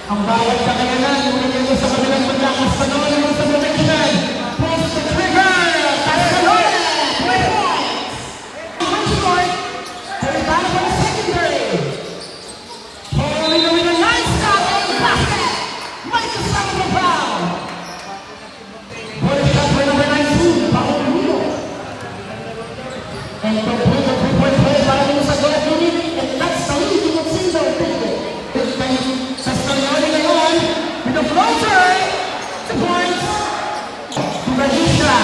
Ang bawat kakayanan, ngunit ito sa kabilang banda, Castanone ng sublimation. Post the trigger! Castanone! 3 points! One point. Cayetano for the secondary. Following with a nice stop on the basket. Michael Salomon Brown. For the shot for number 19, Paul Mulo. And complete the 3-point play para din sa goal unit. And that's the leading of single ticket. Sa Castanone ngayon, with the floater. 2 points. To Radisha.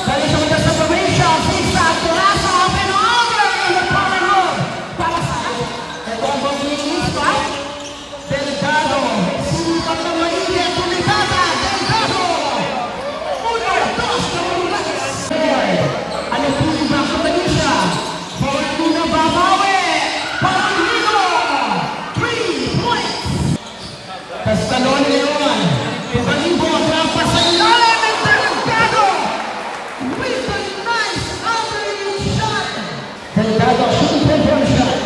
Radisha with the separation. Sisa, Turasa, up and over in the corner room. Para sa ito ang pag-inis, right? Delgado. Sinikap ng mainit. Tulikata. Delgado. Uno, dos, namulas. Ano po yung back to Radisha? Forward muna babawi. Palangino. 3 points. Castanone ngayon. Pagalibo, trampa sa ilalim ng Delgado. With a nice outrage shot. Delgado shooting the jump shot.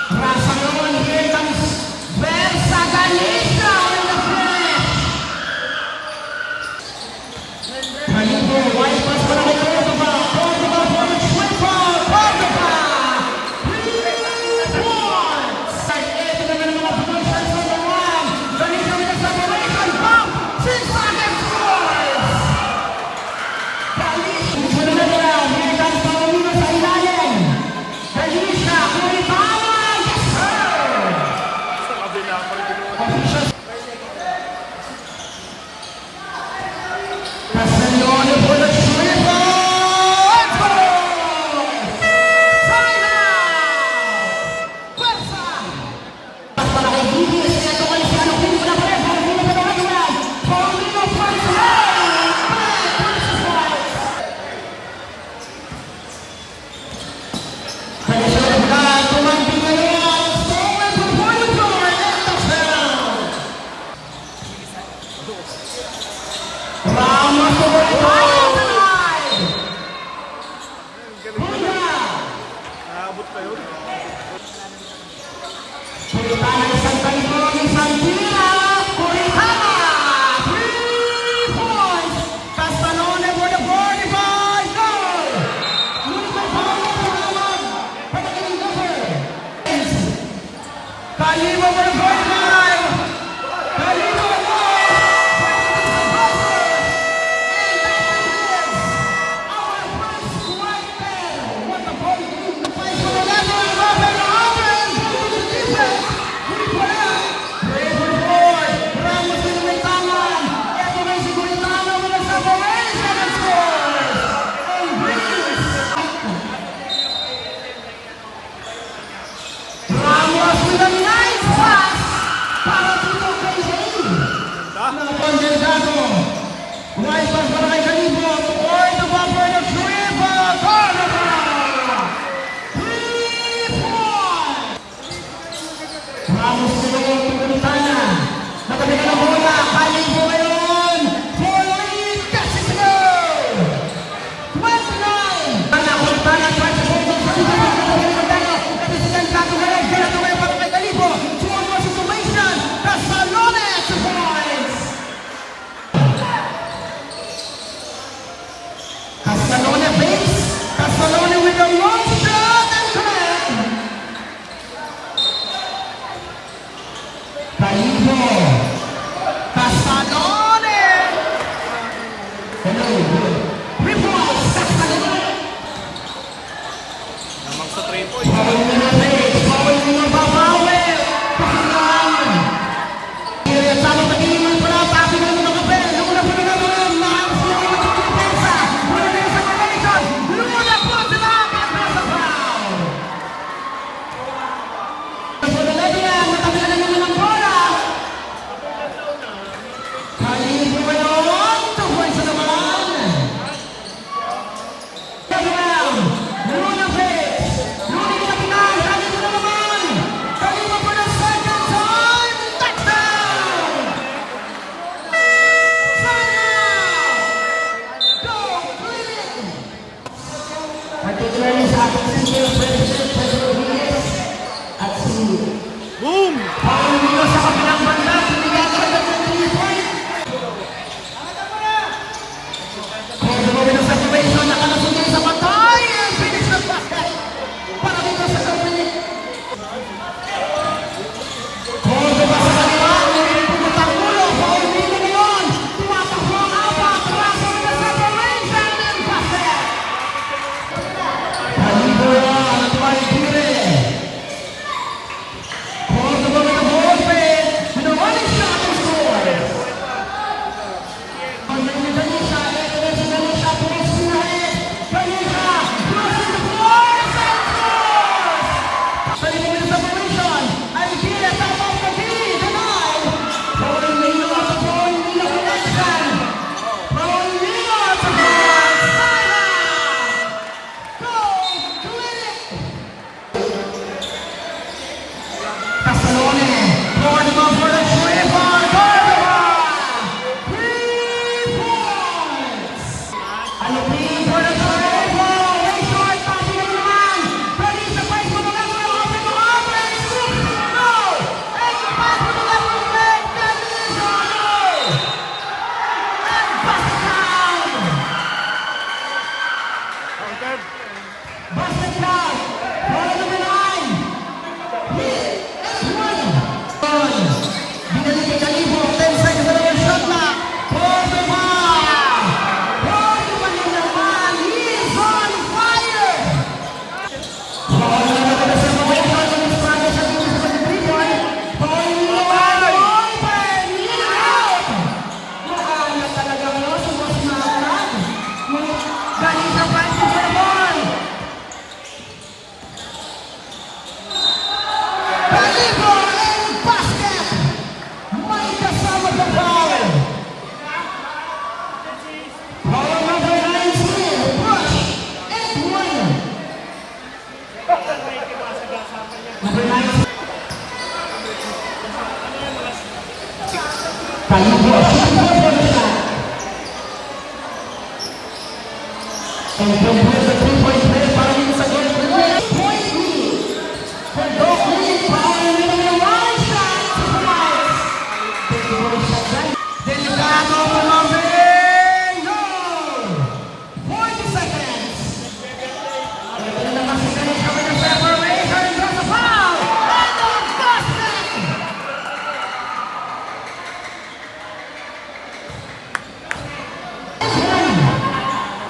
Rasa ngayon, here comes Versa Galicia in the finish. Pagalibo, wide pass para kay Cordova. Cordova for the triple. Cordova. 3 points. Ito naman ang mga promotions on the one. Galicia with a separation. Bump. Six-second scores. Galicia. Sunod na round. Here comes Paulino sa ilalim. Galicia. Cayetano. Yes, sir. Officials. Castanone for the triple. Let's go. Time out. Versa. Para kay Gigis, kaya ito kay Luciano Pinto na pala. Paulino pa naman yan. Paulino points away. Versus points. Galicia na pala. Tumambing ngayon. Stolen from Puerto Rico. And touchdown. Ramos over the final tonight. Hunda. Naabot pa yun. Cayetano isang kalibong, isang tira. Cayetano. 3 points. Castanone for the 45. Goal. Ngunit may Paulo tumawag. Patakiling number. Calibo for the 45. Calibo goal. And that is our first white pair. What a ball. The fight for the level. Over and over. And go to the defense. Brave boy. Ramos with the may tangan. Ito may si Cayetano with the separation and scores. And brings. Ramos with a nice pass. Para dito kay Zane. Delgado. Wide pass para kay Calibo. Toward the bumper of triple. Cordova. 3 points. Ramos ngayon, Cayetano. Natabi ka ng bola. Calibo ngayon. For lead. That's it to go. 29. Cayetano tries to hold on for the ball. Ito si Delgado ngayon. Delgado ngayon para kay Calibo. 2-on-1 situation. Castanone 2 points. Castanone base. Castanone with a long shot and connect. Calibo. Castanone. Hello. 3 points. Castanone. Namang sa 3 points. Bawal mo na base. Bawal mo na babawi. Pakingan. Kaya tama pag-iiman ko na. Tapi na mga kapel. Luna po na mga mahal sila mga depensa. Luna na sa formation. Luna po sila. At sa foul. For the Lebanon, natabi na naman ng bola. Calibo ngayon. 2 points na naman. Lebanon. Luna base. Luna yung count. Ball number 9. Hit and one. Binalik kay Calibo. 10 seconds na yung shot clock. Córdoba! Córdoba na naman. He's on fire! Ball number 7. Struggle sa team sa 3-point. Ball number 1. Open! In and out! Mukhang na talagang subos na agad. Galing sa fight to the ball. Calibo and basket! May kasama sa foul. Foul number 19. Push and one. Number 19. Calibo shot. And complete the 3-point play para dito sa goal. Point lead. For Doc Lee, power number 1 shot to the right. Delicado Colombia. No! 40 seconds. Ito na naman si Ganesha with the separation. There's a foul. And a basket.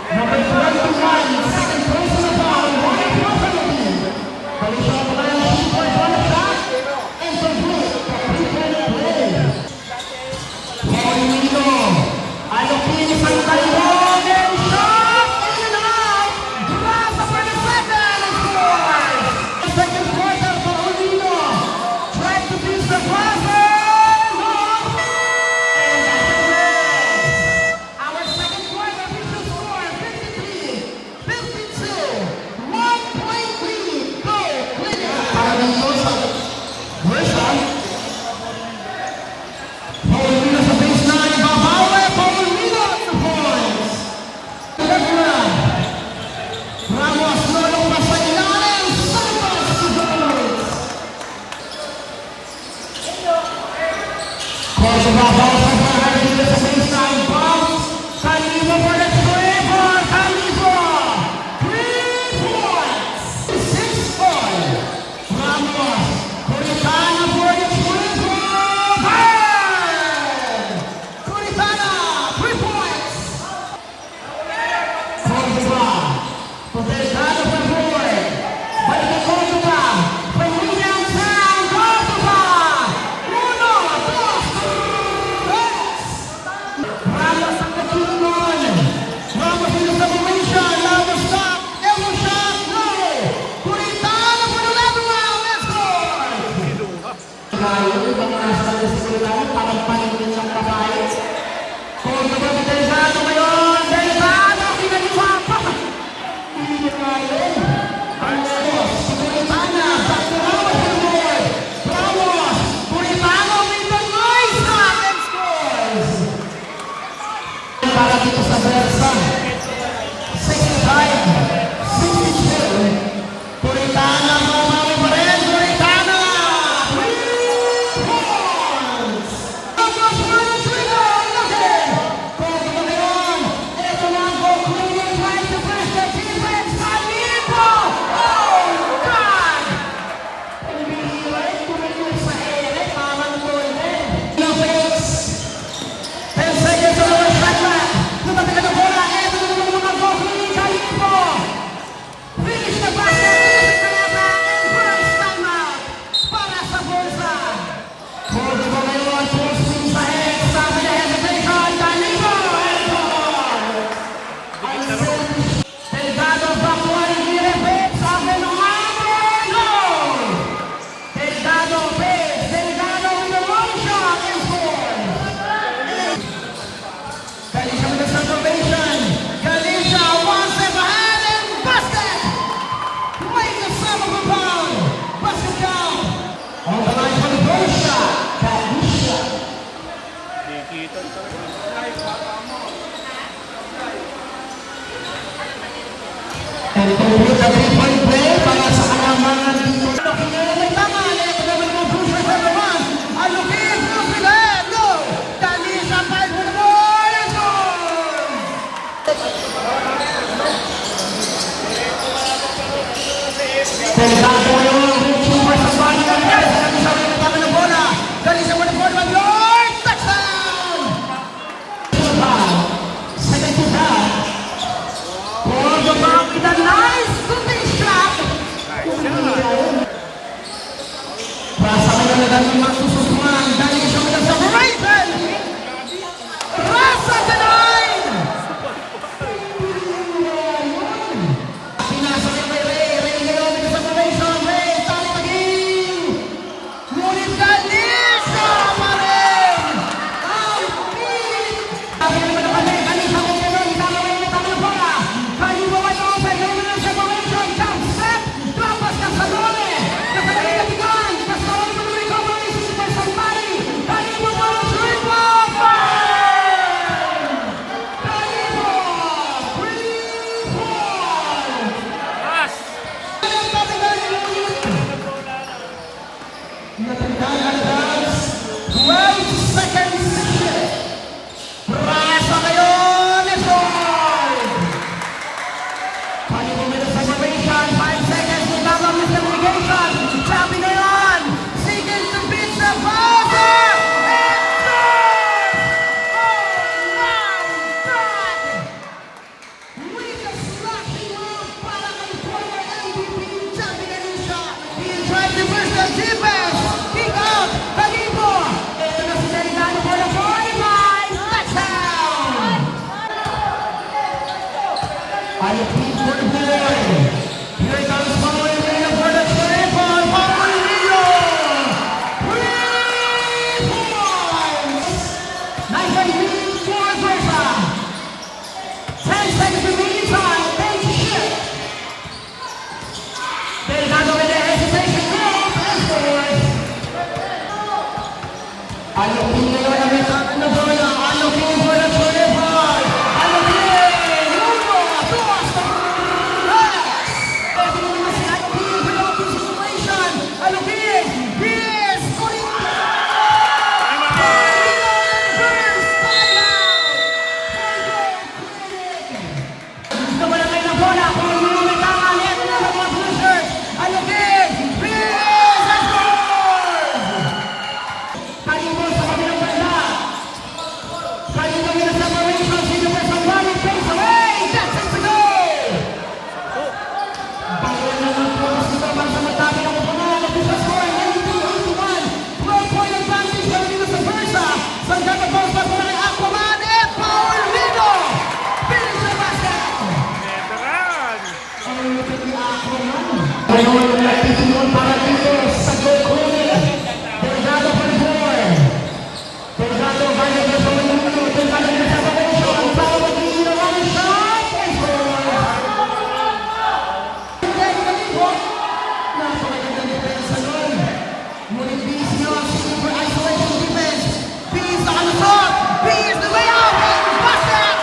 Number 21, second personal foul, 1 point penalty. Ganesha Colombia, 2-point shot. And complete the 3-point play. Paulino, Alopin isang talibog and shot in and out. Grasa for the second and scores. Second quarter, Paulino tried to beat the buzzer. No. And that's the next. Our second quarter official score 53-52. 1-point lead. Go, Clinic. Parang Sosa. Grisham. Paulino sa baseline, babawi, Paulino at the points. Ramos, lulong pa sa ilalim, Santos to the points. Córdoba, bounce sa bahay dito sa baseline, bounce. Calibo for the triple, Calibo. 3 points. 6-all. Ramos, Puritana for the triple. Bang! Puritana, 3 points. Córdoba, Puritana for the board. Balik na Córdoba, from Williamstown, Córdoba. 1, 2, 3. Ramos ang katungon. Ramos in the separation, Ramos stop, elbow shot, no. Puritana for the left round, let's go. Ngayon, ibang nasa ng seguridad, parang paningin ng babae. Córdoba ni Delgado ngayon. Delgado, kinaliwa pa. Hindi ngayon. Ang Ramos, si Puritana, back to Ramos for the board. Ramos, Puritano with the nice shot and scores. Para dito sa Versa. 65-62. Puritana, mamawi pa rin. Puritana, 3 points. Ramos for the triple. Nothing. Córdoba ngayon. Ito na ang goal. Cleaning trying to press the defense. Calibo. Oh, God. Pumihira. Tumingin sa ere. Parang goal din. No fakes. 10 seconds on the shot clock. Lumapit na bola. Ito na naman mga goal. Cleaning Calibo. Finish the basket. Finish the Calaba. And first timeout. Para sa Bulsa. Córdoba ngayon. Full swing sa head. Sabi na hesitation. Calibo. And goal. Delgado backward. Hindi repeat. Sabi ng Amor. Goal. Delgado pace. Delgado with the long shot and scores. Ganesha with the separation. Ganesha one step ahead and basket. Right in the sum of the pound. Basket count. On the line for the goal shot. Ganesha. Nakikita talaga. And complete the 3-point play para sa kalamangan dito. May tama. Ito naman yung pusher sa naman. Alupin. Pusilet. No. Ganesha 5 for the board. And goal. talaga ng masusukuhan dahil sa mga separation. Rasa tonight! Pinasok yung Ray ngayon ng separation. Ray, tali maging! Ngunit Ganesha pa rin! Ang pilit! Sabi naman na pala, Ganesha ko gano'n, itamawin na tama na bola. Kali mo ay open, gano'n ng separation, jump set, trapas ka sa dole. Kasabay na bigan, kasabay mo na recovery, super somebody. Kali mo mo, triple five! Kali mo, 3-4! Pass! Natagdagan 12 seconds shift. Rasa ngayon, Edward! Kali mo na separation, 5 seconds, without miscommunication. Sabi ngayon, seconds to beat the buzzer! Edward! Oh my God! With a slashing move para kay former MVP Javi Ganesha. He tried to burst the defense. Kick out. Kalibo. Ito na si Delgado for the 45. Touchdown. Alipin for the boy. Here comes Paulinho for the triple. Paulinho. 3 points. Nice one, lead for Versa. 10 seconds remaining time. Bench shift. Delgado with the hesitation goal and scores. Alopin ngayon ang metang na bola. Alopin for the 25. Alopin. Uno, dos, tres. Pwede mo naman si Alopin for the open situation. Alopin. Yes. Ulit. First time out. Namalagay na bola, kung hindi may tama, ito na sa mga pushers. Alugin! Bilis! At score! Kalibo sa kabilang banda. Kalibo yung separation. Sino pa sa body face away? That's it to go! Bawal na ng post ito para sa matabi ng upunan. At isa score, 92-81. 12-point advantage para dito sa Versa. Sanggata post pa sa mga Aquaman at Paulinho. Finish the basket! Veteran! Ngayon ang nagtitingon para dito sa goal corner. Delgado for the four. Delgado kaya niya sa mga minuto. Delgado niya sa separation. Para mag-iino ang shot. And score! Hindi, Kalibo. Napakagandang depensa nun. Ngunit busy yun. Sige for isolation defense. B is the kalusot. B is the way out. And basket!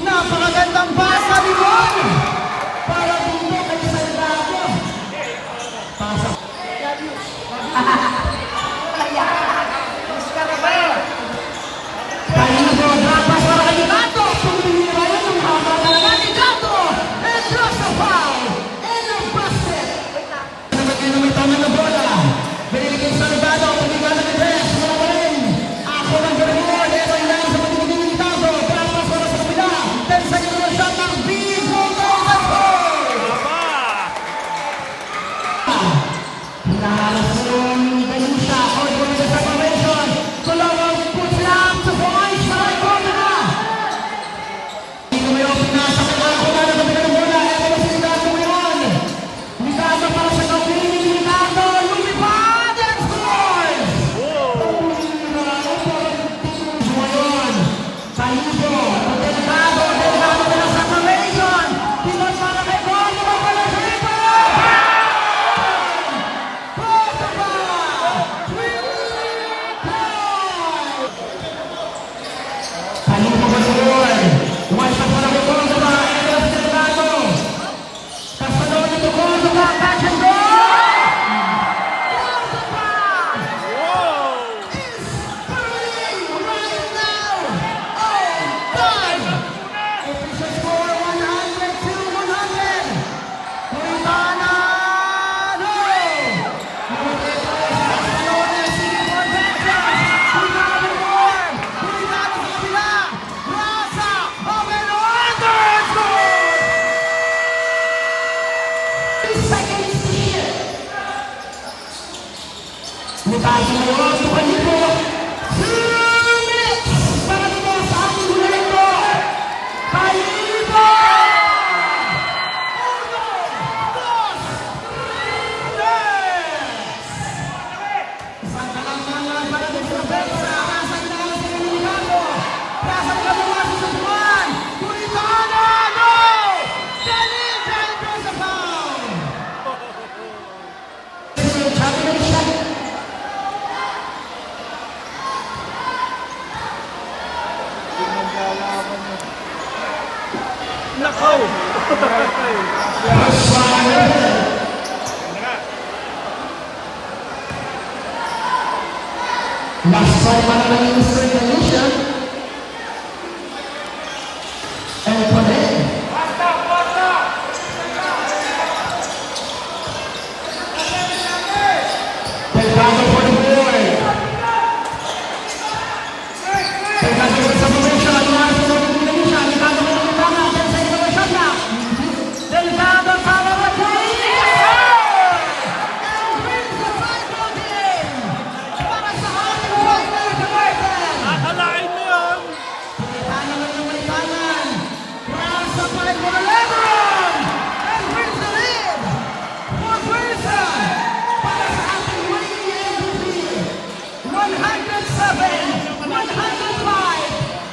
Napakagandang basa ni Juan para dito kay Salgado. Pasok. Kalibo, dapat para kay Gato. Tumira yun ang haba talaga ni Gato. And draws the foul. And a basket. Naman kayo na may tama na bola. Biniligay sa Salgado. Pagigala ni Dres. Wala pa rin. Ako ng Bermud. Ito yung lang sa pagiging ni Gato. Dapat para sa kabila. 10 seconds na shot ng big goal goal. Let's go! Hinahalas yung Ganesha. Out for the separation. Tulawang puts lang sa points. Maray ko na! Hindi ko mayon pinasa kay Marco na nagabigay ng bola. Ito na si Ligato ngayon. Ligato para sa Kaupini. Ligato lumipad and scores! Ngayon, Kalibo. Delgado. Delgado na sa separation. Pinot para kay Bono. Mapala sa ito! Kalibo ba sa goal? One shot para kay Córdoba. Ito si Delgado. Kasalon ito Córdoba. Catch and go! Córdoba Wow! is burning right now. Oh, sumunod po kayo po. 2 minutes para dito sa ating huling po. Kalibo! 1, 2, 3, isang kalamang para dito sa Bensa. Asang na ang siniligago. Asang kaluwa sa Subuan. Puritana! No! Dennis and Joseph! Nakaw! Last try para ng straight condition. And connect. Pagkano for the board. Pagkano for the submission. Ano nga sa straight condition. Pagkano for the tama. 10 seconds of the shot clock. Delgado para the play. And wins the title game. Para sa ating partner, Kamartan. Akalain mo yun! Pagkano naman ng Malikanan. Rasa pa rin for the Lebron. And wins the lead. For Bursa. Para sa ating winning MVP. 107, 105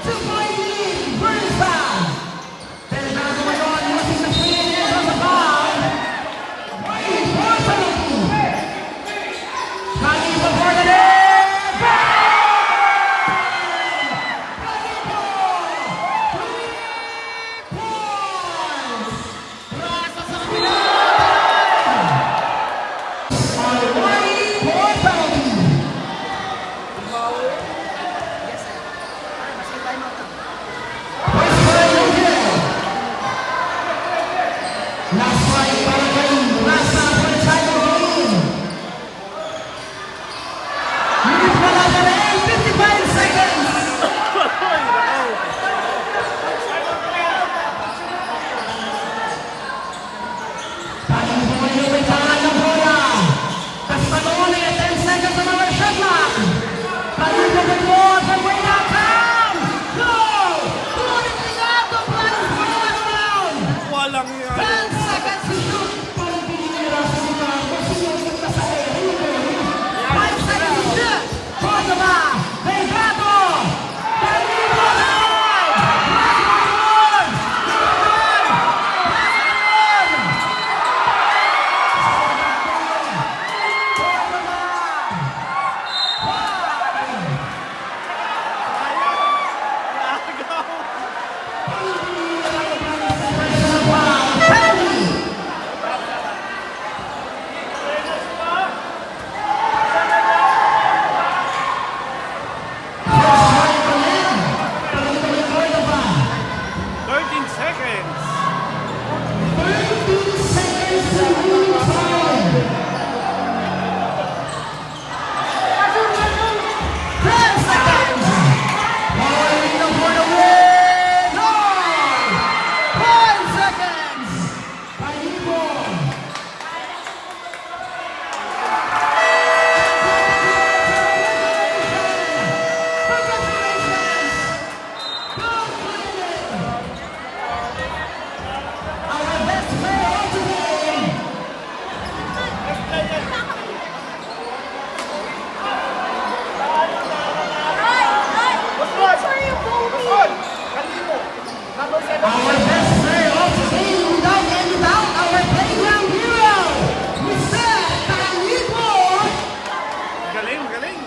to winning Bursa. Delgado ngayon, using the free hand on the ball. Importantly, Kalibo for the lead. Kalibo! 3 points! Rasa sa kanila! On 1 penalty. First try no good. Last try para kay Rasa for the title game. Hindi pala na rin, 55 seconds. Ay, nakaw! Kalibo ngayon may tangan ng bola. Castanone at 10 seconds on our shot clock. Kalibo with more from way downtown. Go! Delgado plans for the last round. Walang yan! 10 seconds to shoot. Parang pinira sa mga masinusok na sa area. 5 seconds to shoot. Cordova. Delgado. Kalibo alive. Last one. Galing, galing!